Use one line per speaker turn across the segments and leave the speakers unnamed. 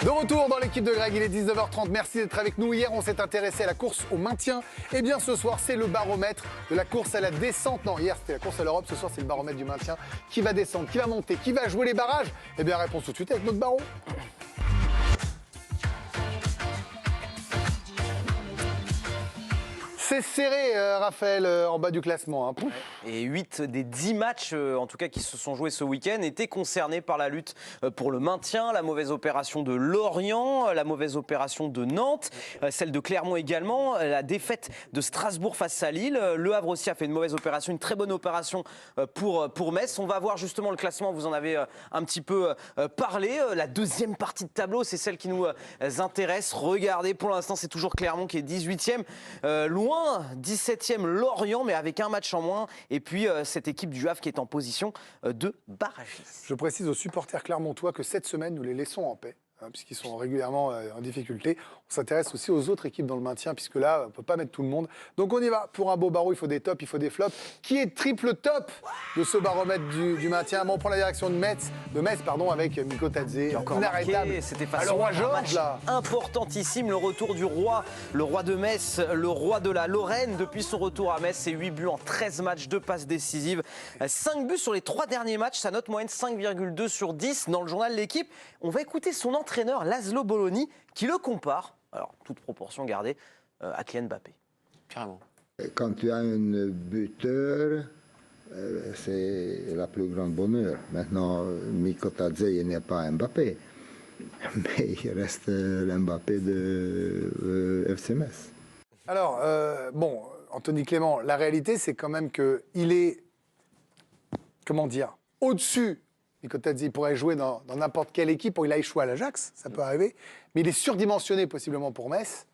De retour dans l'équipe de Greg, il est 19h30, merci d'être avec nous. Hier, on s'est intéressé à la course au maintien. Et bien ce soir, c'est le baromètre de la course à la descente. Non, hier, c'était la course à l'Europe, ce soir, c'est le baromètre du maintien. Qui va descendre, qui va monter, qui va jouer les barrages? Eh bien, réponse tout de suite avec notre barreau. C'est serré, Raphaël, en bas du classement. Hein.
Et 8 des 10 matchs, en tout cas, qui se sont joués ce week-end, étaient concernés par la lutte pour le maintien. La mauvaise opération de Lorient, la mauvaise opération de Nantes, celle de Clermont également, la défaite de Strasbourg face à Lille. Le Havre aussi a fait une mauvaise opération, une très bonne opération pour Metz. On va voir justement le classement, vous en avez un petit peu parlé. La deuxième partie de tableau, c'est celle qui nous intéresse. Regardez, pour l'instant, c'est toujours Clermont qui est 18e, loin 17e Lorient, mais avec un match en moins. Et puis cette équipe du Havre qui est en position de barragiste.
Je précise aux supporters clermontois que cette semaine, nous les laissons en paix. Puisqu'ils sont régulièrement en difficulté. On s'intéresse aussi aux autres équipes dans le maintien, puisque là, on ne peut pas mettre tout le monde. Donc on y va. Pour un beau barreau, il faut des tops, il faut des flops. Qui est triple top de ce baromètre du maintien? Bon, on prend la direction de Metz, avec Miko Tadze.
Inarrêtable. C'était face
au roi
Georges,
Georges, là.
Importantissime, le retour du roi, le roi de Metz, le roi de la Lorraine. Depuis son retour à Metz, c'est 8 buts en 13 matchs, 2 passes décisives. 5 buts sur les 3 derniers matchs, sa note moyenne 5,2 sur 10 dans le journal L'Équipe. On va écouter son entraîneur, Laszlo Bologna, qui le compare, alors toute proportion gardée, à Kylian Mbappé.
Carrément.
Quand tu as un buteur, c'est la plus grande bonheur. Maintenant, Miko Tadze n'est pas Mbappé, mais il reste l'Mbappé de FC Metz.
Alors, Anthony Clément, la réalité, c'est quand même qu'il est, au-dessus. Miko Tadze, il pourrait jouer dans n'importe quelle équipe, il a échoué à l'Ajax, ça peut arriver, mais il est surdimensionné possiblement pour Metz,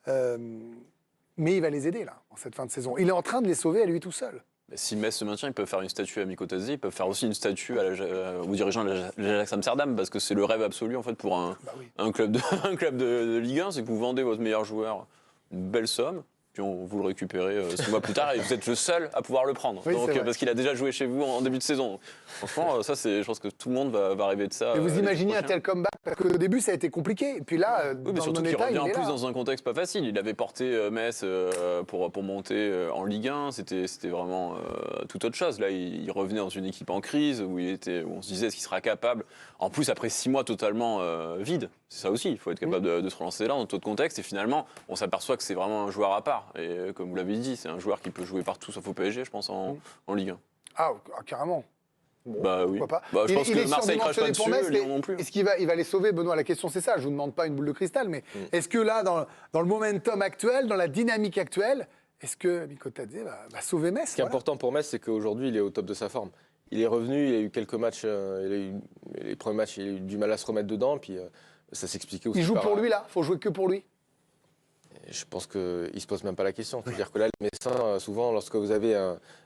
mais il va les aider là, en cette fin de saison. Il est en train de les sauver à lui tout seul.
Si Metz se maintient, ils peuvent faire une statue à Miko Tadze, ils peuvent faire aussi une statue aux dirigeants de l'Ajax Amsterdam, parce que c'est le rêve absolu en fait pour un club de Ligue 1, c'est que vous vendez votre meilleur joueur une belle somme, puis vous le récupérez 6 mois plus tard et vous êtes le seul à pouvoir le prendre.
Oui,
donc, parce qu'il a déjà joué chez vous en début de saison. Franchement, je pense que tout le monde va rêver de ça.
Et vous imaginez un tel comeback? Parce qu'au début, ça a été compliqué. Et puis là,
oui, mais surtout qu'il revient en plus dans un contexte pas facile. Il avait porté Metz pour monter en Ligue 1. C'était vraiment tout autre chose. Là, il revenait dans une équipe en crise où on se disait est-ce qu'il sera capable. En plus, après 6 mois totalement vide. C'est ça aussi. Il faut être capable de se relancer là dans d'autres contextes. Et finalement, on s'aperçoit que c'est vraiment un joueur à part. Et comme vous l'avez dit, c'est un joueur qui peut jouer partout sauf au PSG, je pense, en Ligue 1.
Ah, carrément. Bon,
bah oui.
Pas.
Je pense que Marseille crache pas dessus, Lyon non plus.
Est-ce qu'il va les sauver, Benoît? La question c'est ça, je vous demande pas une boule de cristal, mais est-ce que là, dans le momentum actuel, dans la dynamique actuelle, est-ce que Miko Tadze va sauver Metz?
Ce qui est important pour Metz, c'est qu'aujourd'hui, il est au top de sa forme. Il est revenu, il a eu quelques matchs, les premiers matchs, il a eu du mal à se remettre dedans, puis ça s'expliquait aussi.
Il joue pour lui là, faut jouer que pour lui.
Je pense qu'il ne se pose même pas la question. C'est-à-dire que là, les Messins, souvent, lorsque vous avez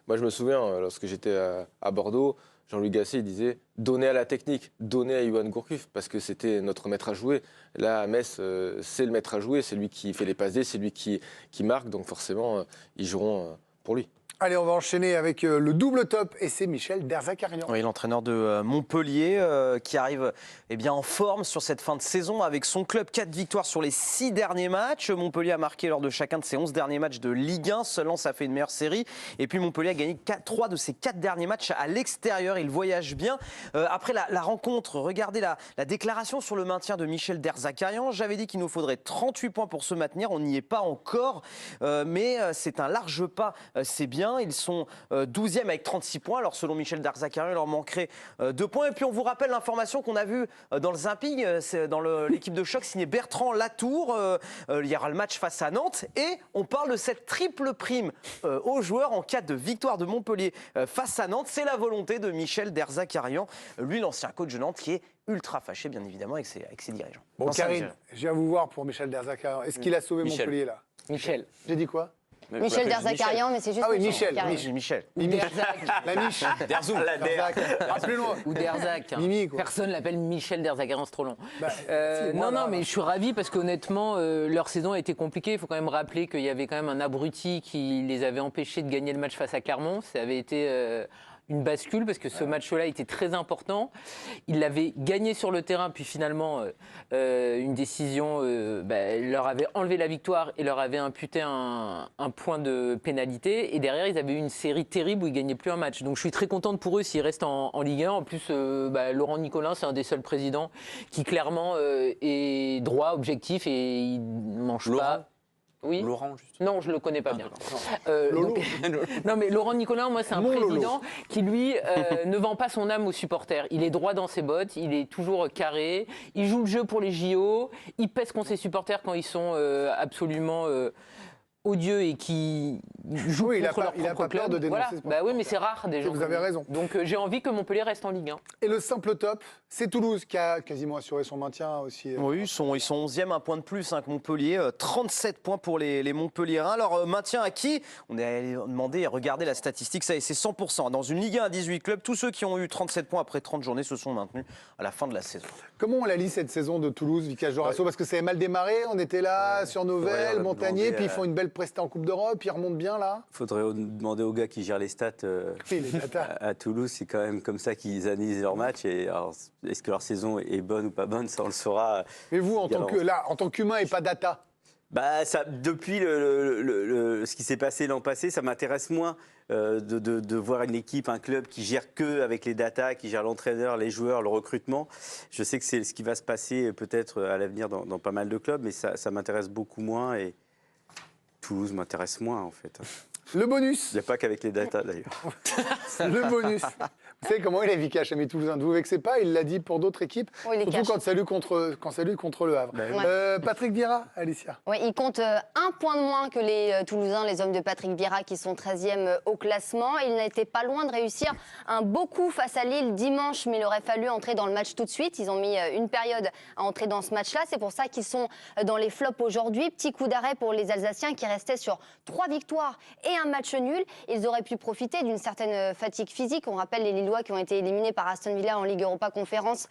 Moi, je me souviens, lorsque j'étais à Bordeaux, Jean-Louis Gasset, il disait « donnez à la technique, donnez à Yoann Gourcuff », parce que c'était notre maître à jouer. Là, à Metz, c'est le maître à jouer, c'est lui qui fait les passes D, c'est lui qui marque, donc forcément, ils joueront pour lui.
Allez, on va enchaîner avec le double top, et c'est Michel Derzakarian.
Oui, l'entraîneur de Montpellier qui arrive en forme sur cette fin de saison avec son club. 4 victoires sur les 6 derniers matchs. Montpellier a marqué lors de chacun de ses 11 derniers matchs de Ligue 1. Seulement, ça fait une meilleure série. Et puis Montpellier a gagné 3 de ses 4 derniers matchs à l'extérieur. Il voyage bien. Après la rencontre, regardez la déclaration sur le maintien de Michel Derzakarian. J'avais dit qu'il nous faudrait 38 points pour se maintenir. On n'y est pas encore, mais c'est un large pas. C'est bien. Ils sont 12e avec 36 points. Alors selon Michel Derzakarian, il leur manquerait 2 points. Et puis on vous rappelle l'information qu'on a vue dans le Zapping, c'est dans l'équipe de choc signé Bertrand Latour. Il y aura le match face à Nantes. Et on parle de cette triple prime aux joueurs en cas de victoire de Montpellier face à Nantes. C'est la volonté de Michel Derzakarian, lui l'ancien coach de Nantes qui est ultra fâché bien évidemment avec ses dirigeants.
Bon, Karine, je viens vous voir pour Michel Derzakarian. Est-ce qu'il a sauvé Montpellier là?
Michel.
J'ai dit quoi?
Michel Derzakarian, mais c'est juste.
Ah oui, Michel.
Michel.
Derzak.
La Miche.
Derzoum.
Rappelez-moi.
Ou Derzak.
Mimi, quoi.
Personne l'appelle Michel Derzakarian, c'est trop long.
moi,
non, mais je suis ravi parce qu'honnêtement, leur saison a été compliquée. Il faut quand même rappeler qu'il y avait quand même un abruti qui les avait empêchés de gagner le match face à Clermont. Ça avait été une bascule parce que ce match-là était très important. Il l'avait gagné sur le terrain, puis finalement, une décision leur avait enlevé la victoire et leur avait imputé un point de pénalité. Et derrière, ils avaient eu une série terrible où ils ne gagnaient plus un match. Donc je suis très contente pour eux s'ils restent en Ligue 1. En plus, Laurent Nicolin, c'est un des seuls présidents qui clairement est droit, objectif et il ne mange pas. Oui.
Laurent, juste.
Non, je le connais pas bien.
Lolo.
Non, mais Laurent Nicolin, moi, c'est un
Mon Lolo.
président qui, lui, ne vend pas son âme aux supporters. Il est droit dans ses bottes, il est toujours carré, il joue le jeu pour les JO, il pèse contre ses supporters quand ils sont absolument odieux et qui jouent
Oui,
contre leur
il a
propre
pas peur
club.
de dénoncer
Voilà.
ce
Bah oui, mais c'est rare des gens.
Vous
comme
avez
lui.
raison.
Donc j'ai envie que Montpellier reste en Ligue 1.
Et le simple top, c'est Toulouse qui a quasiment assuré son maintien aussi.
Oui, ils sont 11e, un point de plus que Montpellier. 37 points pour les Montpelliérains. Alors, maintien à qui? On a demandé, regardez la statistique, ça y est, c'est 100%. Dans une Ligue 1 à 18 clubs, tous ceux qui ont eu 37 points après 30 journées se sont maintenus à la fin de la saison.
Comment on la lit cette saison de Toulouse, Vicage Jorasso? Parce que ça a mal démarré, on était là sur Novelle,
Ouais,
Montagnier,
demander
puis ils font une belle prestée en Coupe d'Europe, ils remontent bien là.
Faudrait demander aux gars qui gèrent les stats
Oui, les datas.
à Toulouse, c'est quand même comme ça qu'ils analysent leurs matchs. Et alors, est-ce que leur saison est bonne ou pas bonne, ça on le saura.
Mais vous, en tant qu'humain et pas data,
Bah, ça, depuis ce qui s'est passé l'an passé, ça m'intéresse moins de voir une équipe, un club qui gère que avec les datas, qui gère l'entraîneur, les joueurs, le recrutement. Je sais que c'est ce qui va se passer peut-être à l'avenir dans pas mal de clubs, mais ça m'intéresse beaucoup moins et Toulouse m'intéresse moins en fait.
le bonus.
Il n'y a pas qu'avec les datas d'ailleurs.
Le bonus. Vous savez comment il est, Vicage, Amis Toulousain? Ne vous vexez pas, il l'a dit pour d'autres équipes,
Oui, il est
surtout
cash.
quand ça lutte contre le Havre. Patrick Vieira, Alicia.
Oui, il compte un point de moins que les Toulousains, les hommes de Patrick Vieira, qui sont 13e au classement. Il n'a été pas loin de réussir un beau coup face à Lille dimanche, mais il aurait fallu entrer dans le match tout de suite. Ils ont mis une période à entrer dans ce match-là. C'est pour ça qu'ils sont dans les flops aujourd'hui. Petit coup d'arrêt pour les Alsaciens qui restaient sur 3 victoires et un match nul. Ils auraient pu profiter d'une certaine fatigue physique. On rappelle les Lillois qui ont été éliminés par Aston Villa en Ligue Europa Conférence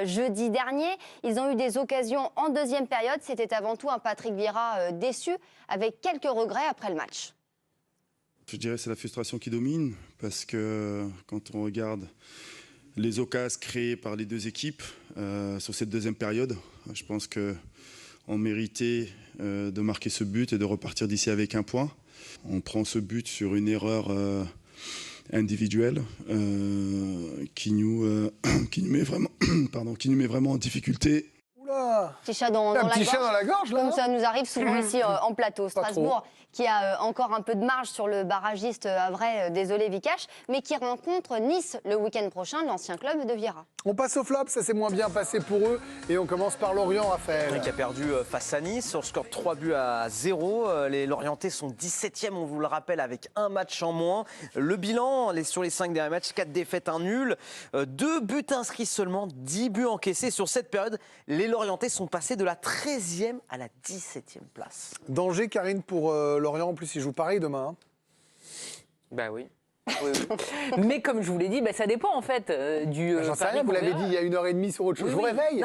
jeudi dernier. Ils ont eu des occasions en deuxième période. C'était avant tout un Patrick Vieira déçu, avec quelques regrets après le match.
Je dirais que c'est la frustration qui domine, parce que quand on regarde les occasions créées par les deux équipes sur cette deuxième période, je pense qu'on méritait de marquer ce but et de repartir d'ici avec un point. On prend ce but sur une erreur individuelle qui nous met vraiment en difficulté.
Oula,
Petit chat dans
un
la
petit
gorge.
chat dans la gorge, là.
Comme ça nous arrive souvent ici en plateau.
Pas
Strasbourg qui a encore un peu de marge sur le barragiste Havrais, désolé Vikash, mais qui rencontre Nice le week-end prochain, l'ancien club de Vieira.
On passe au flop, ça s'est moins bien passé pour eux. Et on commence par Lorient, Raphaël.
Qui a perdu face à Nice sur le score de 3-0. Les Lorientais sont 17e, on vous le rappelle, avec un match en moins. Le bilan, sur les 5 derniers matchs, 4 défaites, 1 nul. 2 buts inscrits seulement, 10 buts encaissés. Sur cette période, les Lorientais sont passés de la 13e à la 17e place.
Danger, Karine, pour Lorient. En plus, ils jouent pareil demain. Hein.
Bah oui. Oui, oui. Mais comme je vous l'ai dit, ça dépend en fait du.
J'en sais
pari
rien, vous
qu'on
l'avez
verra.
dit il y a 1h30 sur autre chose.
Oui,
Je vous
oui.
réveille.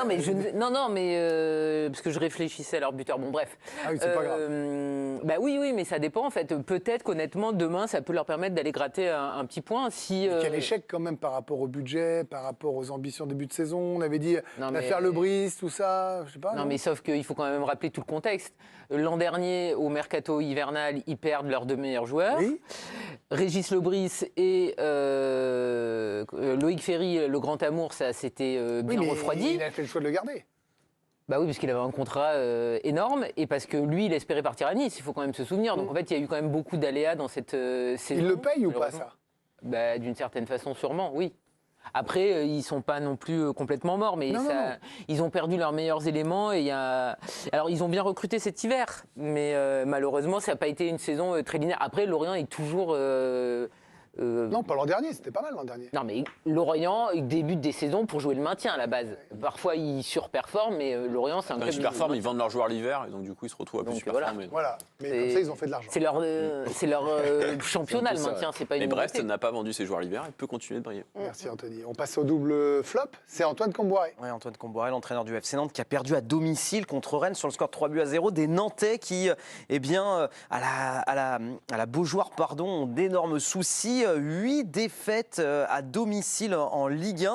Non, mais parce que je réfléchissais à leur buteur. Bon, bref.
Ah oui, c'est pas grave.
Bah oui, mais ça dépend en fait. Peut-être qu'honnêtement, demain, ça peut leur permettre d'aller gratter un petit point. Si.
Quel échec quand même par rapport au budget, par rapport aux ambitions début de saison. On avait dit
Non,
l'affaire
mais-
Lebris, tout ça. Je sais pas.
Non, mais sauf qu'il faut quand même rappeler tout le contexte. L'an dernier, au mercato hivernal, ils perdent leurs 2 meilleurs joueurs.
Oui.
Régis Lebris et Loïc Ferry, le grand amour, ça s'était
Oui,
bien
mais
refroidi.
il a fait le choix de le garder.
Bah oui, parce qu'il avait un contrat énorme et parce que lui, il espérait partir à Nice, il faut quand même se souvenir. Donc en fait, il y a eu quand même beaucoup d'aléas dans cette saison.
Il le paye ou pas,
malheureusement.
ça?
Bah, d'une certaine façon, sûrement, oui. Après, ils sont pas non plus complètement morts, mais
Non, non.
ils ont perdu leurs meilleurs éléments. Et alors, ils ont bien recruté cet hiver, mais malheureusement, ça n'a pas été une saison très linéaire. Après, Lorient est toujours...
Non, pas l'an dernier, c'était pas mal l'an dernier.
Non, mais Lorient, il débute des saisons pour jouer le maintien à la base. Parfois, ils surperforment, mais Lorient, c'est un
Quand
club...
ils performent, ils vendent leurs joueurs l'hiver et donc du coup ils se retrouvent à plus
Donc,
superformer.
Voilà, mais
C'est-
comme ça, ils ont fait de l'argent.
C'est leur championnat, le maintien, c'est pas une
Et Brest
nouveauté.
n'a pas vendu ses joueurs l'hiver et peut continuer de briller.
Merci Anthony. On passe au double flop. C'est Antoine Comboiré.
Ouais, Antoine Comboiré, l'entraîneur du FC Nantes, qui a perdu à domicile contre Rennes sur le score de 3-0. Des Nantais qui, à la Beaujoire, ont d'énormes soucis. 8 défaites à domicile en Ligue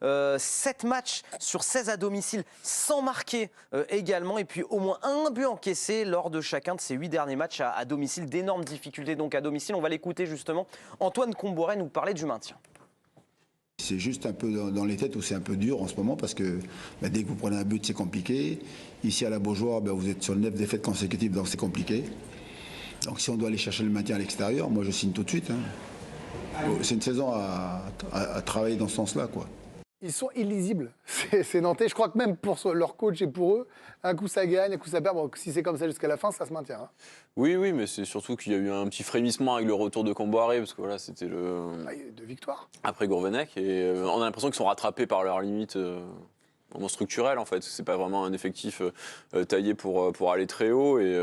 1. 7 matchs sur 16 à domicile sans marquer également. Et puis au moins un but encaissé lors de chacun de ces 8 derniers matchs à domicile. D'énormes difficultés donc à domicile. On va l'écouter justement. Antoine Comboiré nous parlait du maintien.
C'est juste un peu dans les têtes où c'est un peu dur en ce moment parce que dès que vous prenez un but, c'est compliqué. Ici à la Beaujoire, vous êtes sur 9 défaites consécutives, donc c'est compliqué. Donc si on doit aller chercher le maintien à l'extérieur, moi je signe tout de suite. C'est une saison à travailler dans ce sens-là, quoi.
Ils sont illisibles, c'est Nantais. Je crois que même pour leur coach et pour eux, un coup ça gagne, un coup ça perd. Bon, si c'est comme ça jusqu'à la fin, ça se maintient. Hein.
Oui, mais c'est surtout qu'il y a eu un petit frémissement avec le retour de Comboiré, parce que voilà, c'était le...
De victoire.
Après Gourvenec, et on a l'impression qu'ils sont rattrapés par leurs limites vraiment structurelles, en fait. C'est pas vraiment un effectif taillé pour aller très haut, et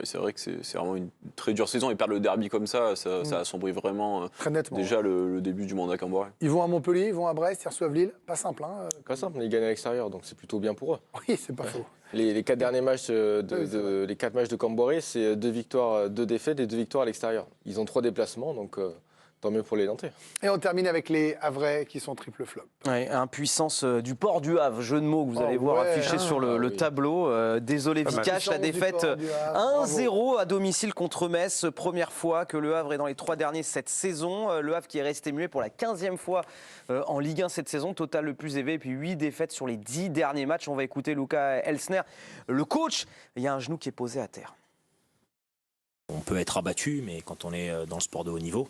c'est vrai que c'est vraiment une très dure saison. Et perdre le derby comme ça assombrit vraiment
très nettement,
déjà le début du mandat Comboiré.
Ils vont à Montpellier, ils vont à Brest, ils reçoivent Lille. Pas simple, hein.
Pas simple, mais ils gagnent à l'extérieur, donc c'est plutôt bien pour eux.
Oui, c'est pas faux.
Les 4 derniers matchs les 4 matchs de Comboiré, c'est 2 victoires, 2 défaites et 2 victoires à l'extérieur. Ils ont 3 déplacements, donc tant mieux pour les Nantais.
Et on termine avec les Havrais qui sont triple flop.
Ouais, impuissance du port du Havre, jeu de mots que vous allez voir affiché sur le tableau. Désolé Vikash, la défaite 1-0 à domicile contre Metz. Première fois que le Havre est dans les 3 derniers cette saison. Le Havre qui est resté muet pour la 15e fois en Ligue 1 cette saison. Total le plus élevé, et puis 8 défaites sur les 10 derniers matchs. On va écouter Luca Elsner, le coach. Il y a un genou qui est posé à terre.
On peut être abattu, mais quand on est dans le sport de haut niveau,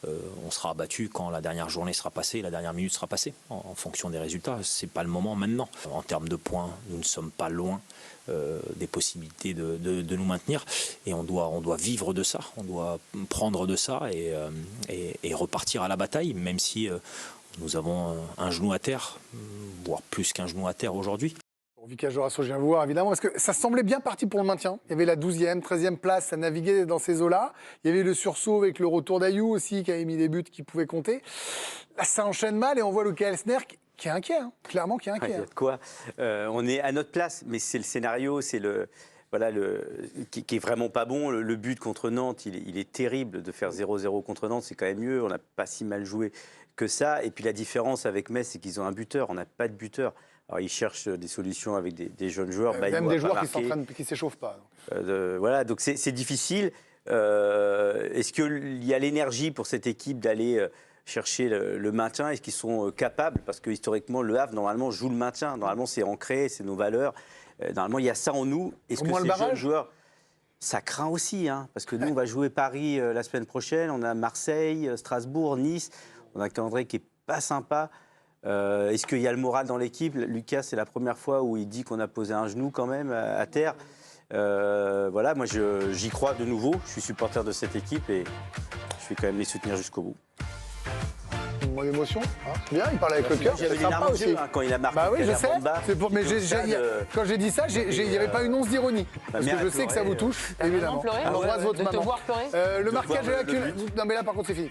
on sera abattu quand la dernière journée sera passée, la dernière minute sera passée, en fonction des résultats. C'est pas le moment maintenant. En termes de points, nous ne sommes pas loin des possibilités de nous maintenir, et on doit vivre de ça, on doit prendre de ça et repartir à la bataille, même si nous avons un genou à terre, voire plus qu'un genou à terre aujourd'hui.
Vikash Dorasso, je viens vous voir évidemment, parce que ça semblait bien parti pour le maintien. Il y avait la 12e, 13e place, ça naviguait dans ces eaux-là. Il y avait le sursaut avec le retour d'Ayou aussi, qui avait mis des buts qui pouvaient compter. Là, ça enchaîne mal, et on voit Luca Elsner qui est inquiet, hein, clairement qui est inquiet.
Il y a de quoi. On est à notre place, mais c'est le scénario, c'est qui est vraiment pas bon. Le but contre Nantes, il est terrible. De faire 0-0 contre Nantes, c'est quand même mieux. On n'a pas si mal joué que ça. Et puis la différence avec Metz, c'est qu'ils ont un buteur. On n'a pas de buteur. Alors, ils cherchent des solutions avec des jeunes joueurs.
Même des joueurs qui ne s'échauffent pas.
Voilà, donc c'est difficile. Est-ce qu'il y a l'énergie pour cette équipe d'aller chercher le maintien? Est-ce qu'ils sont capables? Parce que historiquement, le Havre, normalement, joue le maintien. Normalement, c'est ancré, c'est nos valeurs. Normalement, il y a ça en nous. Est-ce que ces jeunes joueurs... Ça craint aussi, hein, parce que nous, on va jouer Paris la semaine prochaine. On a Marseille, Strasbourg, Nice. On a un calendrier qui n'est pas sympa. Est-ce qu'il y a le moral dans l'équipe? Lucas, c'est la première fois où il dit qu'on a posé un genou quand même à terre. Voilà, moi j'y crois de nouveau. Je suis supporter de cette équipe et je vais quand même les soutenir jusqu'au bout.
Mon émotion, hein, c'est bien, il parle avec le cœur.
J'avais les larmes aux yeux quand il a marqué.
Bah oui, je sais. Mais quand j'ai dit ça, il n'y avait pas une once d'ironie. Parce que je sais que ça vous touche, évidemment. On embrasse votre maman. Le marquage de la culotte. Non, mais là, par contre, c'est fini.